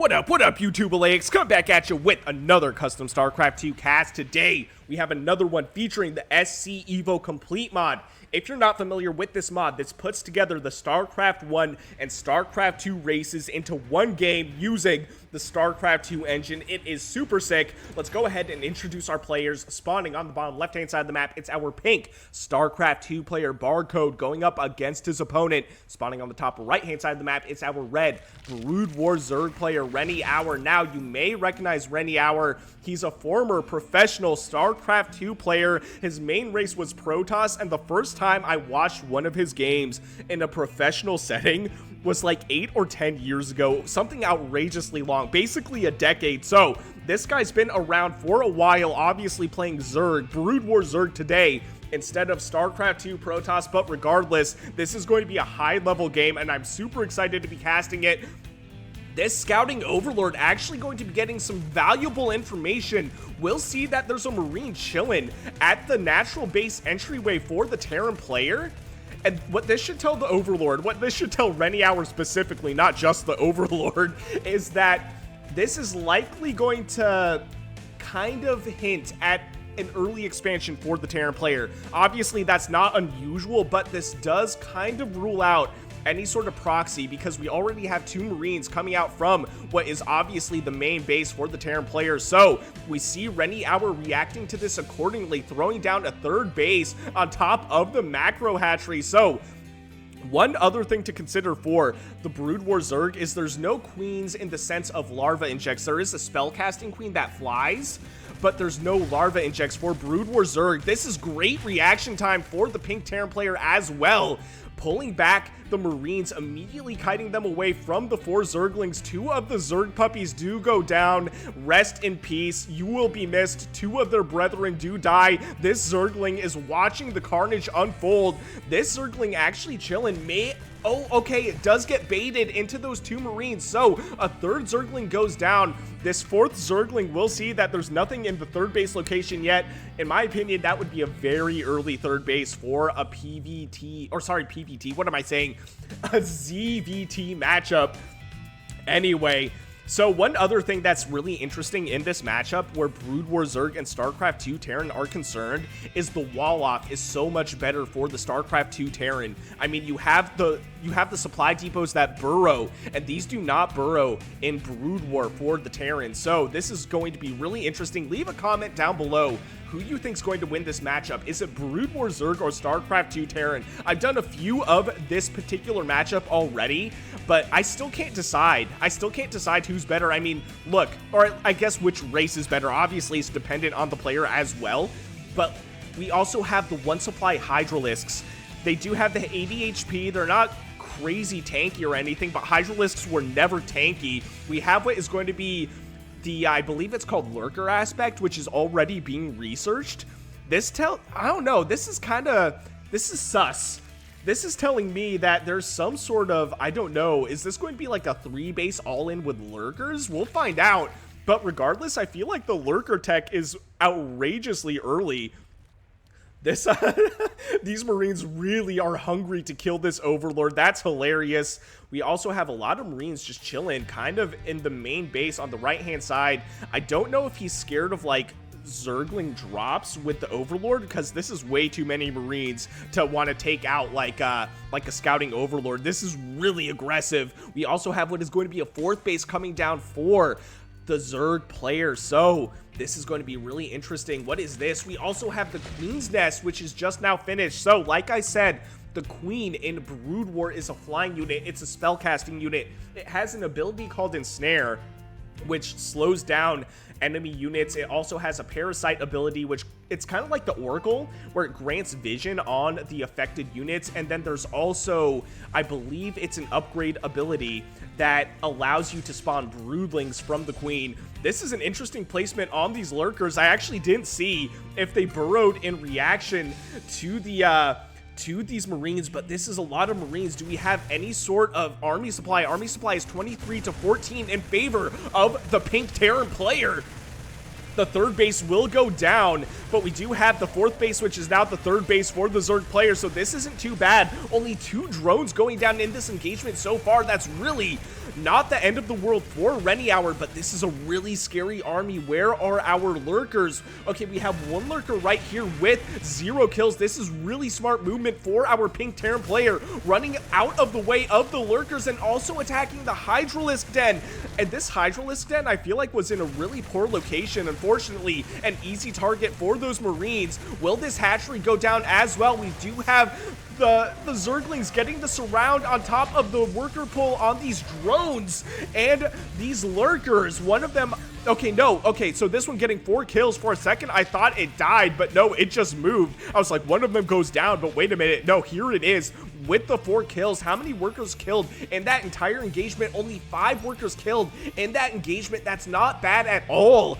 What up, YouTube Alayaks? Come back at you with another custom StarCraft 2 cast. Today, we have another one featuring the SC Evo Complete mod. If you're not familiar with this mod, this puts together the StarCraft 1 and StarCraft 2 races into one game using the StarCraft 2 engine. It is super sick. Let's go ahead and introduce our players. Spawning on the bottom left-hand side of the map, it's our pink StarCraft 2 player Barcode going up against his opponent. Spawning on the top right-hand side of the map, it's our red Brood War Zerg player RenieHouR. Now, you may recognize RenieHouR. He's a former professional StarCraft 2 player. His main race was Protoss, and the first time I watched one of his games in a professional setting was like 8 or 10 years ago, something outrageously long, basically a decade. So this guy's been around for a while, obviously playing Zerg, Brood War Zerg today instead of StarCraft 2 Protoss, but regardless, this is going to be a high-level game, and I'm super excited to be casting it. This scouting overlord actually going to be getting some valuable information. We'll see that there's a Marine chilling at the natural base entryway for the Terran player. And what this should tell the overlord, what this should tell RenieHouR specifically, not just the overlord, is that this is likely going to kind of hint at an early expansion for the Terran player. Obviously, that's not unusual, but this does kind of rule out any sort of proxy because we already have 2 Marines coming out from what is obviously the main base for the Terran players. So we see RenieHouR reacting to this accordingly, throwing down a 3rd base on top of the macro hatchery. So one other thing to consider for the Brood War Zerg is there's no queens in the sense of larva injects. There is a spellcasting queen that flies, but there's no larva injects for Brood War Zerg. This is great reaction time for the pink Terran player as well, pulling back the Marines, immediately kiting them away from the 4 Zerglings. 2 of the Zerg puppies do go down. Rest in peace. You will be missed. 2 of their brethren do die. This Zergling is watching the carnage unfold. This Zergling actually chilling. Oh, okay, it does get baited into those 2 Marines. So a 3rd Zergling goes down. This 4th Zergling will see that there's nothing in the 3rd base location yet. In my opinion, that would be a very early 3rd base for a PVT, what am I saying? A ZVT matchup. Anyway, so one other thing that's really interesting in this matchup where Brood War Zerg and StarCraft 2 Terran are concerned is the wall off is so much better for the StarCraft 2 Terran. I mean, you have the supply depots that burrow, and these do not burrow in Brood War for the Terran. So this is going to be really interesting. Leave a comment down below who you think's going to win this matchup. Is it Brood War Zerg or StarCraft 2 Terran? I've done a few of this particular matchup already, but I still can't decide. I still can't decide who's better. I mean, look, or I guess which race is better. Obviously, it's dependent on the player as well, but we also have the 1 supply Hydralisks. They do have the 80 HP. They're not crazy tanky or anything, but Hydralisks were never tanky. We have what is going to be the, I believe it's called Lurker aspect, which is already being researched. I don't know, this is sus. This is telling me that there's some sort of, I don't know, is this going to be like a 3 base all-in with Lurkers? We'll find out. But regardless, I feel like the Lurker tech is outrageously early. These Marines really are hungry to kill this Overlord. That's hilarious. We also have a lot of Marines just chilling kind of in the main base on the right-hand side. I don't know if he's scared of like Zergling drops with the Overlord because this is way too many Marines to want to take out like a scouting Overlord. This is really aggressive. We also have what is going to be a 4th base coming down for the Zerg player. So this is going to be really interesting. What is this? We also have the Queen's Nest, which is just now finished. So like I said, the Queen in Brood War is a flying unit. It's a spellcasting unit. It has an ability called Ensnare, which slows down enemy units. It also has a parasite ability, which it's kind of like the Oracle, where it grants vision on the affected units. And then there's also, I believe it's an upgrade ability that allows you to spawn broodlings from the Queen. This is an interesting placement on these Lurkers. I actually didn't see if they burrowed in reaction to these Marines, but this is a lot of Marines. Do we have any sort of army supply? Army supply is 23 to 14 in favor of the pink Terran player. The third base will go down, but we do have the fourth base, which is now the third base for the Zerg player, so this isn't too bad. Only 2 drones going down in this engagement so far. That's really not the end of the world for RenieHouR, but this is a really scary army. Where are our lurkers? Okay, we have 1 lurker right here with 0 kills. This is really smart movement for our pink Terran player, running out of the way of the lurkers and also attacking the Hydralisk Den. And this Hydralisk Den, I feel like, was in a really poor location. Unfortunately, an easy target for those Marines. Will this hatchery go down as well? We do have the Zerglings getting the surround on top of the worker pull on these drones and these lurkers. One of them, okay, so this one getting 4 kills. For a second I thought it died, but no, it just moved. I was like, one of them goes down, but wait a minute, no, here it is with the 4 kills. How many workers killed in that entire engagement? Only 5 workers killed in that engagement. That's not bad at all.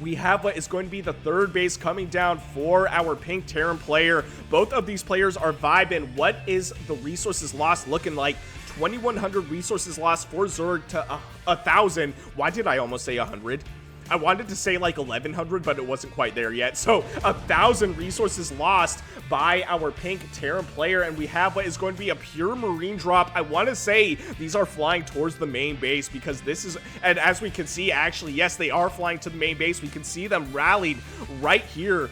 We have what is going to be the third base coming down for our pink Terran player. Both of these players are vibing. What is the resources lost looking like? 2,100 resources lost for Zerg to 1,000. Why did I almost say 100? I wanted to say like 1,100, but it wasn't quite there yet. So 1,000 resources lost by our pink Terran player, and we have what is going to be a pure Marine drop. I want to say these are flying towards the main base because this is, and as we can see, actually, yes, they are flying to the main base. We can see them rallied right here.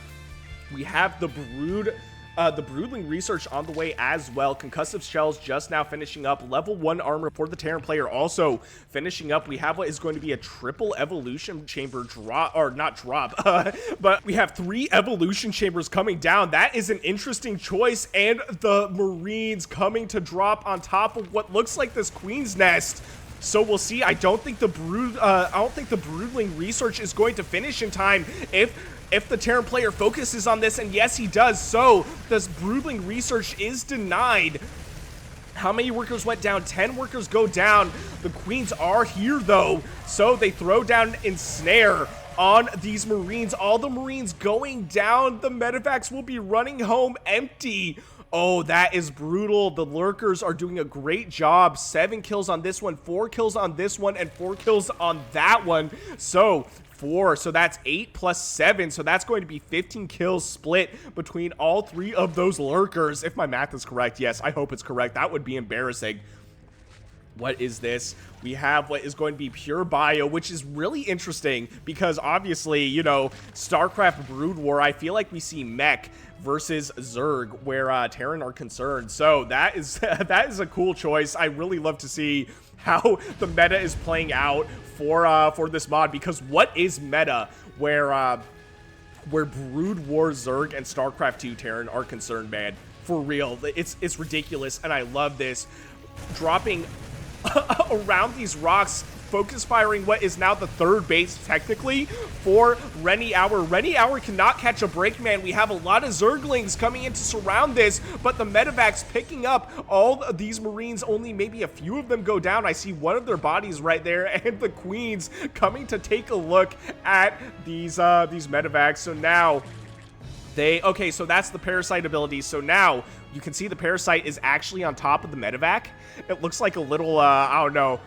We have the Broodling research on the way as well. Concussive shells just now finishing up. Level 1 armor for the Terran player also finishing up. We have what is going to be a triple evolution chamber drop, or not drop, but we have 3 evolution chambers coming down. That is an interesting choice, and the Marines coming to drop on top of what looks like this Queen's Nest. So we'll see. I don't think the Broodling research is going to finish in time if the Terran player focuses on this, and yes, he does. So this Broodling research is denied. How many workers went down? 10 workers go down. The Queens are here, though, so they throw down Ensnare on these Marines. All the Marines going down. The medevacs will be running home empty. Oh, that is brutal. The Lurkers are doing a great job. 7 kills on this one, 4 kills on this one, and 4 kills on that one. So 4, so that's 8 plus 7, so that's going to be 15 kills split between all 3 of those Lurkers, if my math is correct. Yes, I hope it's correct. That would be embarrassing. What is this? We have what is going to be pure bio, which is really interesting because obviously, you know, StarCraft Brood War, I feel like we see mech versus Zerg where Terran are concerned. So that is that is a cool choice. I really love to see how the meta is playing out for this mod, because what is meta where Brood War Zerg and StarCraft 2 Terran are concerned, man? For real, it's ridiculous, and I love this. Dropping around these rocks, focus firing what is now the third base technically for RenieHouR. RenieHouR cannot catch a break, man. We have a lot of Zerglings coming in to surround this, but the medevacs picking up all of these Marines. Only maybe a few of them go down. I see one of their bodies right there, and the Queens coming to take a look at these medevacs. So now okay, so that's the parasite ability. So now you can see the parasite is actually on top of the medevac. It looks like a little, I don't know,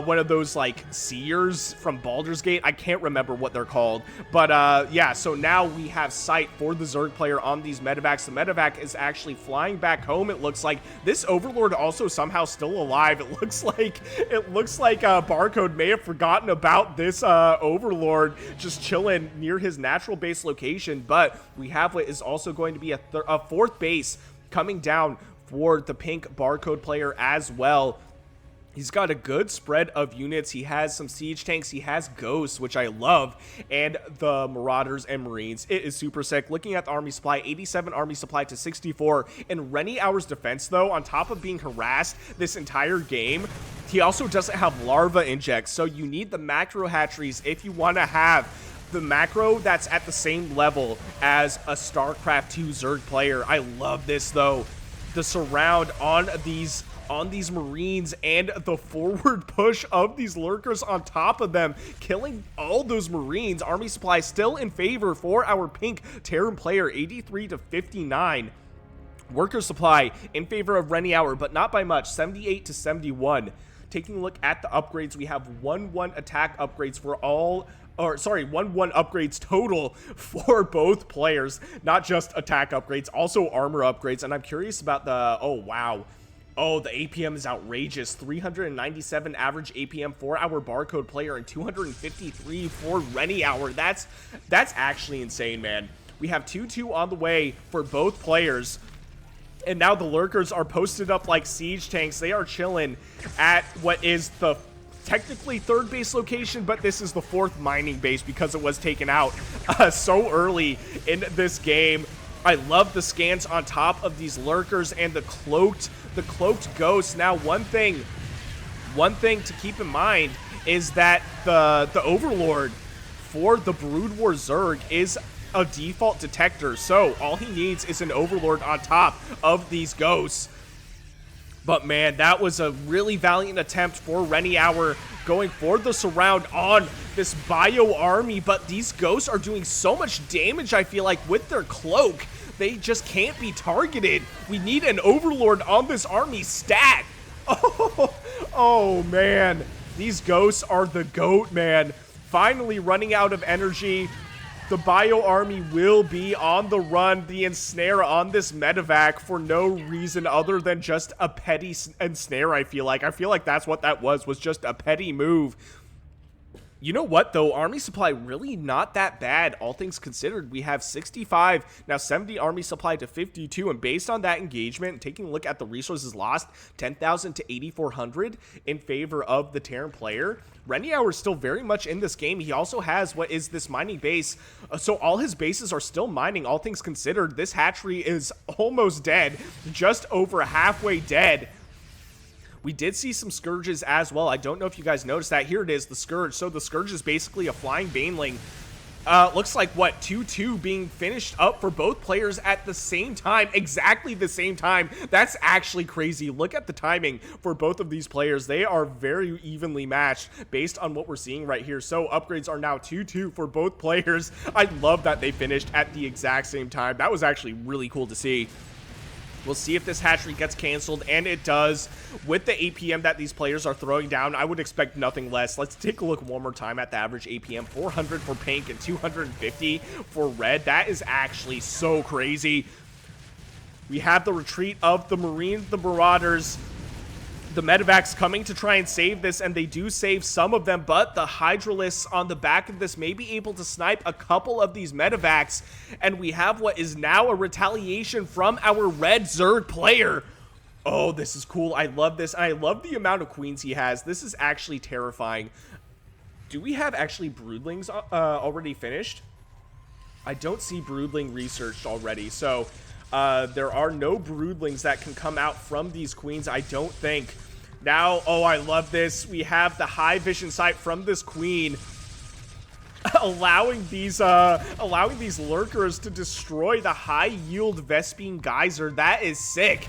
one of those like seers from Baldur's Gate. I can't remember what they're called, but yeah, so now we have sight for the Zerg player on these medevacs. The medevac is actually flying back home. It looks like this Overlord also somehow still alive. It looks like Barcode may have forgotten about this Overlord just chilling near his natural base location, but we have what is also going to be a fourth base coming down for the pink Barcode player as well. He's got a good spread of units. He has some siege tanks. He has ghosts, which I love, and the Marauders and Marines. It is super sick. Looking at the army supply, 87 army supply to 64. In RenieHouR's defense, though, on top of being harassed this entire game, he also doesn't have larva injects, so you need the macro hatcheries if you want to have the macro that's at the same level as a StarCraft 2 Zerg player. I love this, though. The surround on these Marines and the forward push of these Lurkers on top of them, killing all those Marines. Army supply still in favor for our pink Terran player, 83 to 59. Worker supply in favor of RenieHouR, but not by much, 78 to 71. Taking a look at the upgrades, we have 1-1 attack upgrades for all or sorry, 1-1 upgrades total for both players, not just attack upgrades, also armor upgrades. And I'm curious about the, oh wow, oh, the APM is outrageous. 397 average APM for our Barcode player and 253 for RenieHouR. That's actually insane, man. We have 2-2 on the way for both players. And now the Lurkers are posted up like siege tanks. They are chilling at what is the technically third base location, but this is the fourth mining base because it was taken out so early in this game. I love the scans on top of these Lurkers and the cloaked ghosts. Now, one thing to keep in mind is that the Overlord for the Brood War Zerg is a default detector, so all he needs is an Overlord on top of these ghosts. But man, that was a really valiant attempt for RenieHouR going for the surround on this bio army, but these ghosts are doing so much damage, I feel like, with their cloak. They just can't be targeted. We need an Overlord on this army stat. Oh man, these ghosts are the GOAT, man. Finally running out of energy. The bio army will be on the run. The ensnare on this medevac for no reason other than just a petty ensnare, I feel like. I feel like that's what that was just a petty move. You know what, though? Army supply really not that bad, all things considered. We have 65, now 70 army supply to 52, and based on that engagement, and taking a look at the resources lost, 10,000 to 8,400 in favor of the Terran player. RenieHouR is still very much in this game. He also has what is this mining base, so all his bases are still mining, all things considered. This hatchery is almost dead, just over halfway dead. We did see some Scourges as well. I don't know if you guys noticed that. Here it is, the Scourge. So the Scourge is basically a flying Baneling. Looks like, what, 2-2 being finished up for both players at the same time. Exactly the same time. That's actually crazy. Look at the timing for both of these players. They are very evenly matched based on what we're seeing right here. So upgrades are now 2-2 for both players. I love that they finished at the exact same time. That was actually really cool to see. We'll see if this hatchery gets canceled, and it does. With the APM that these players are throwing down, I would expect nothing less. Let's take a look one more time at the average APM. 400 for pink and 250 for red. That is actually so crazy. We have the retreat of the Marines, the Marauders. The medevacs coming to try and save this, and they do save some of them, but the Hydralisks on the back of this may be able to snipe a couple of these medevacs, and we have what is now a retaliation from our red Zerg player. Oh, this is cool. I love this, and I love the amount of queens he has. This is actually terrifying. Do we have actually broodlings already finished? I don't see broodling researched already, so there are no broodlings that can come out from these queens, I don't think. Now, oh, I love this. We have the high vision sight from this queen, allowing these lurkers to destroy the high yield Vespene geyser. That is sick.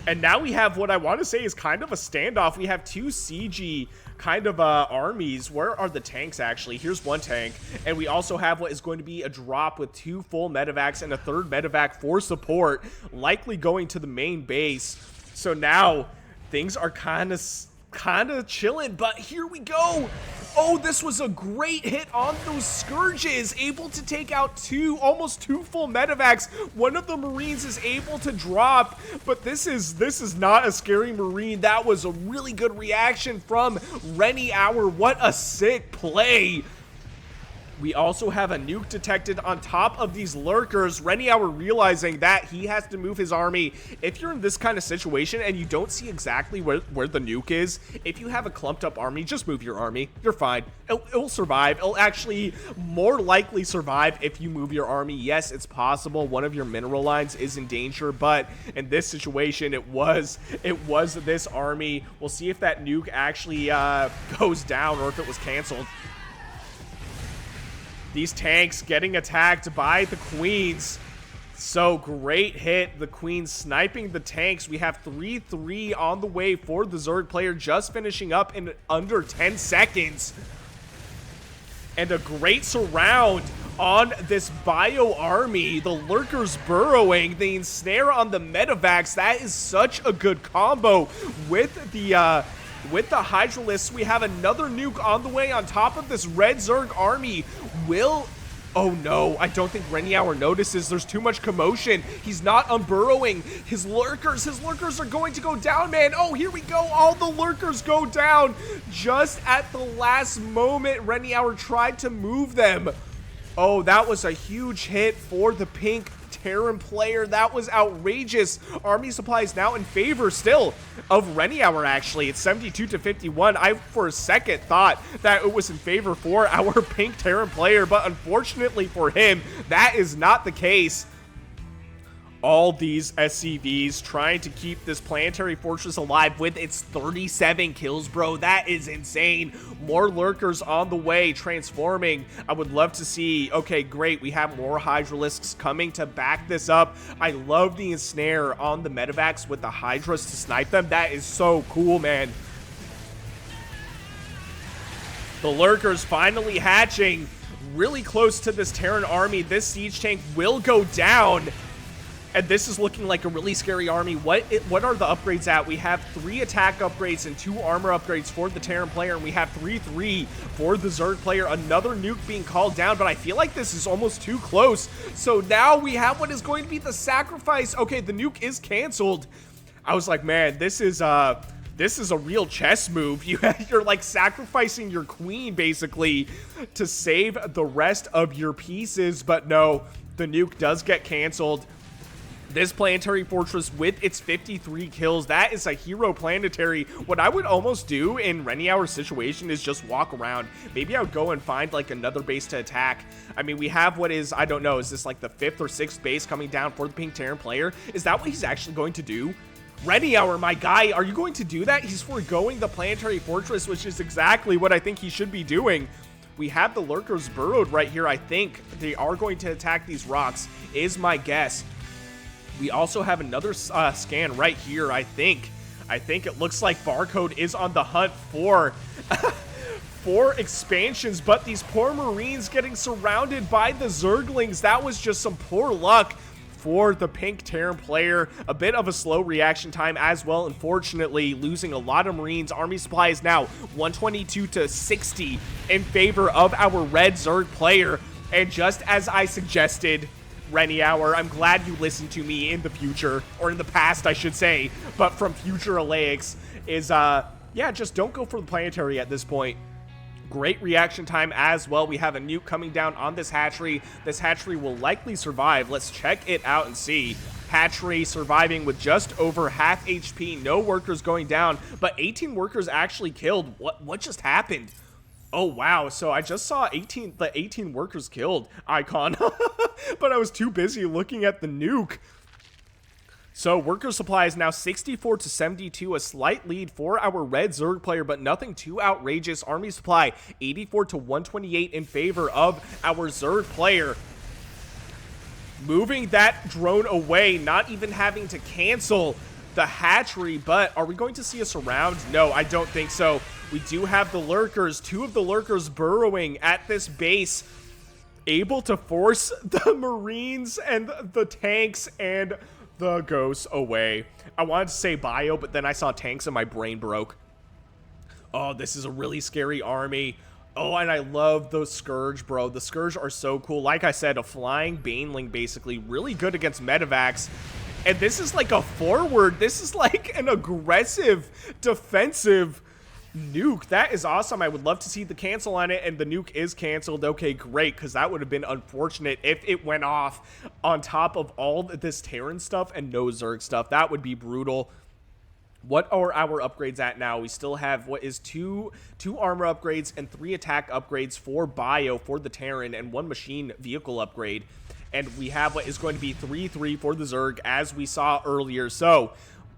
And now we have what I want to say is kind of a standoff. We have two CG kind of armies. Where are the tanks, actually? Here's one tank. And we also have what is going to be a drop with two full medevacs and a third medevac for support, likely going to the main base. So now things are kind of chilling, but here we go. Oh, this was a great hit on those Scourges, able to take out almost two full medevacs. One of the Marines is able to drop, but this is not a scary Marine. That was a really good reaction from RenieHouR. What a sick play. We also have a nuke detected on top of these Lurkers. RenieHouR realizing that he has to move his army. If you're in this kind of situation and you don't see exactly where the nuke is, if you have a clumped up army, just move your army. You're fine. It'll survive. It'll actually more likely survive if you move your army. Yes, it's possible one of your mineral lines is in danger, but in this situation, it was this army. We'll see if that nuke actually goes down or if it was canceled. These tanks getting attacked by the queens. So great hit. The queens sniping the tanks. We have 3-3 on the way for the Zerg player, just finishing up in under 10 seconds. And a great surround on this bio army. The Lurkers burrowing, the ensnare on the medevacs. That is such a good combo with the with the Hydralisks. We have another nuke on the way on top of this red Zerg army. Oh no, I don't think RenieHouR notices. There's too much commotion. He's not unburrowing. His lurkers are going to go down, man. Oh, here we go. All the lurkers go down. Just at the last moment, RenieHouR tried to move them. Oh, that was a huge hit for the pink Terran player. That was outrageous. Army supply is now in favor still of RenieHouR, actually. It's 72 to 51. I, for a second, thought that it was in favor for our pink Terran player, but unfortunately for him, that is not the case. All these SCVs trying to keep this Planetary Fortress alive with its 37 kills, bro. That is insane. More lurkers on the way, transforming. I would love to see, okay, great. We have more Hydralisks coming to back this up. I love the ensnare on the medevacs with the Hydras to snipe them. That is so cool, man. The lurkers finally hatching really close to this Terran army. This siege tank will go down. And this is looking like a really scary army. What are the upgrades at? We have 3 attack upgrades and 2 armor upgrades for the Terran player, and we have 3-3 for the Zerg player. Another nuke being called down, but I feel like this is almost too close. So now we have what is going to be the sacrifice. Okay, the nuke is canceled. I was like, man, this is a real chess move. You're like sacrificing your queen basically to save the rest of your pieces, but no, the nuke does get canceled. This Planetary Fortress with its 53 kills, that is a hero planetary. What I would almost do in RenieHouR's situation is just walk around. Maybe I would go and find like another base to attack. I mean, we have what is, I don't know, is this like the 5th or 6th base coming down for the pink Terran player? Is that what he's actually going to do? RenieHouR, my guy, are you going to do that? He's foregoing the Planetary Fortress, which is exactly what I think he should be doing. We have the lurkers burrowed right here. I think they are going to attack these rocks, is my guess. We also have another scan right here, I think. It looks like Barcode is on the hunt for expansions, but these poor Marines getting surrounded by the Zerglings. That was just some poor luck for the pink Terran player. A bit of a slow reaction time as well, unfortunately, losing a lot of Marines. Army supply is now 122 to 60 in favor of our red Zerg player. And just as I suggested, RenieHouR, I'm glad you listened to me in the future, or in the past, I should say, but from future Alaics, is, yeah, just don't go for the planetary at this point. Great reaction time as well. We have a nuke coming down on this hatchery. This hatchery will likely survive. Let's check it out and see. Hatchery surviving with just over half HP. No workers going down, but 18 workers actually killed. What just happened? Oh, wow. So I just saw the 18 workers killed icon, but I was too busy looking at the nuke. So worker supply is now 64 to 72, a slight lead for our red Zerg player, but nothing too outrageous. Army supply 84 to 128 in favor of our Zerg player. Moving that drone away, not even having to cancel the hatchery, but are we going to see a surround? No, I don't think so. We do have the lurkers, 2 of the lurkers burrowing at this base, able to force the Marines and the tanks and the ghosts away. I wanted to say bio, but then I saw tanks and my brain broke. Oh, this is a really scary army. Oh, and I love the Scourge, bro. The Scourge are so cool. Like I said, a flying Baneling, basically. Really good against medevacs. And this is like a forward. This is like an aggressive, defensive nuke. That is awesome. I would love to see the cancel on it, and the nuke is canceled. Okay, great, because that would have been unfortunate if it went off on top of all this Terran stuff and no Zerg stuff. That would be brutal. What are our upgrades at now? We still have what is two armor upgrades and 3 attack upgrades for bio for the Terran and 1 machine vehicle upgrade. And we have what is going to be 3-3 for the Zerg, as we saw earlier. So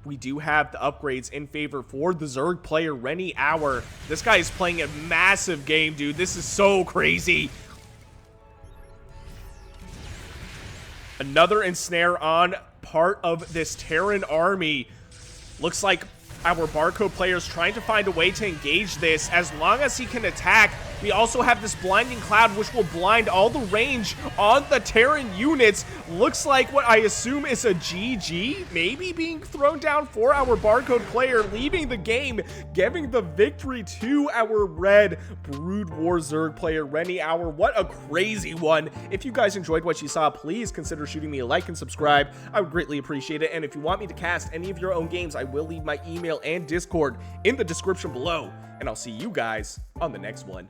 we do have the upgrades in favor for the Zerg player, RenieHouR. This guy is playing a massive game, dude. This is so crazy. Another ensnare on part of this Terran army. Looks like our Barcode player is trying to find a way to engage this. As long as he can attack, We also have this blinding cloud, which will blind all the range on the Terran units. Looks like what I assume is a GG, maybe being thrown down for our Barcode player, leaving the game, giving the victory to our red Brood War Zerg player, RenieHouR. What a crazy one. If you guys enjoyed what you saw, please consider shooting me a like and subscribe. I would greatly appreciate it. And if you want me to cast any of your own games, I will leave my email and Discord in the description below. And I'll see you guys on the next one.